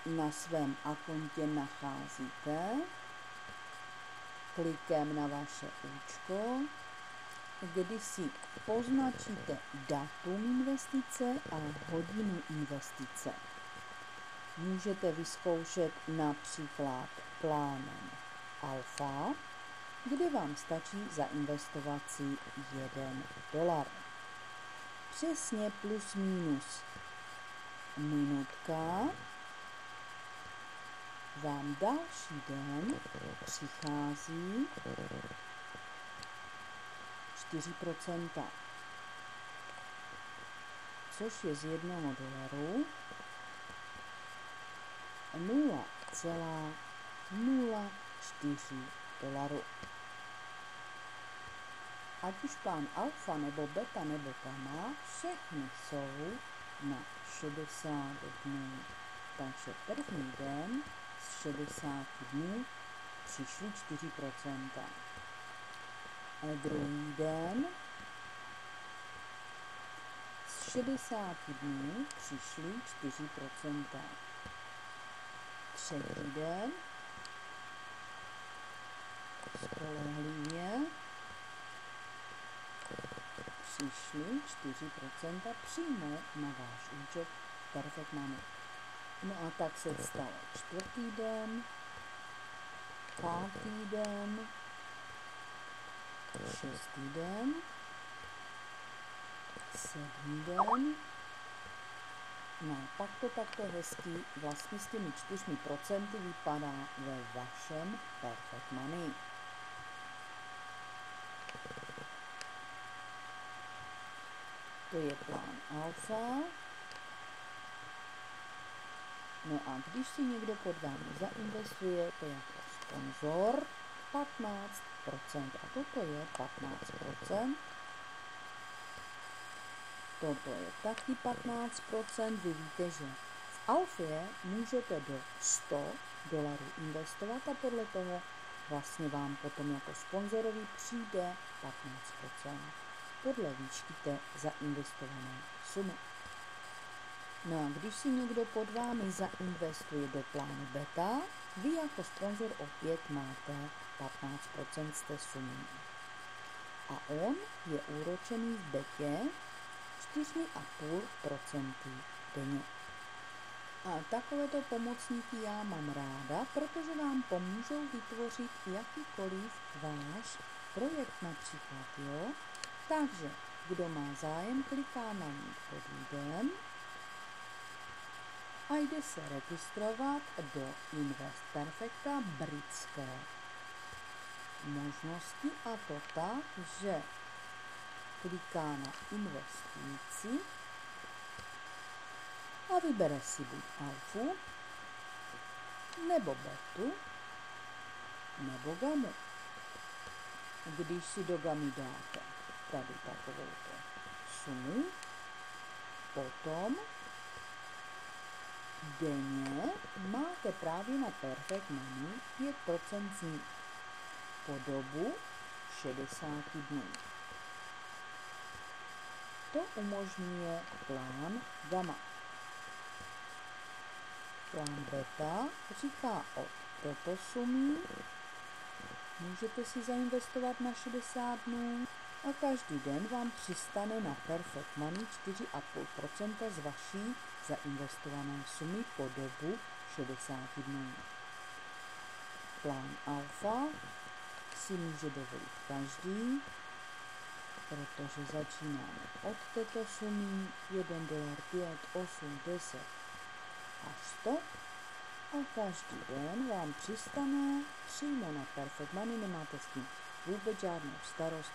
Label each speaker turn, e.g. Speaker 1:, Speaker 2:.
Speaker 1: na svém akontě nacházíte klikem na vaše účko, kdy si označíte datum investice a hodinu investice. Můžete vyzkoušet například plánem Alfa, kde vám stačí zainvestovat si $1. Přesně plus minus minutka vám další den přichází 4%, což je z $1 $0,04. Ať už plán alfa nebo beta nebo gamma, všechny jsou na 60 dnů. Takže první den z 60 dnů přišly 4%. A druhý den z 60 dnů přišly 4%. Třetí den spolehlivě přišly 4% přímo na váš účet Perfect Money. No a tak se stalo čtvrtý den, pátý den, šestý den, sedmý den. No a pak to takto hezky vlastně s těmi 4% vypadá ve vašem Perfect Money. To je plán alfa. No a když si někdo pod vámi zainvestuje, to jako sponzor 15%. A toto je 15%. Toto je taky 15%. Vy víte, že v alfě můžete do $100 investovat a podle toho vlastně vám potom jako sponzorovi přijde 15% podle výšky té zainvestované sumy. No a když si někdo pod vámi zainvestuje do plánu beta, vy jako sponzor opět máte 15% z té sumy. A on je úročený v betě 4,5% denně. A takovéto pomocníky já mám ráda, protože vám pomůžou vytvořit jakýkoliv váš projekt například, jo? Takže, kdo má zájem, kliká na link pod videem a jde se registrovat do Invest Perfecta britské možnosti, a to tak, že kliká na investující a vybere si buď alfu, nebo betu, nebo gamu. Když si do gamy dáte tady takovouto sumu, potom denně máte právě na Perfect Money 5% z ní po dobu 60 dnů. To umožňuje plán gamma. Plán beta říká od této sumy můžete si zainvestovat na 60 dnů a každý den vám přistane na Perfect Money 4,5% z vaší zainvestované sumy po dobu 60 dnů. Plán alfa si může dovolit každý, protože začínáme od této sumy $1, 5, 8, 10 až 100 a každý den vám přistane přímo na Perfect Money, nemáte s tím vůbec žádnou starost,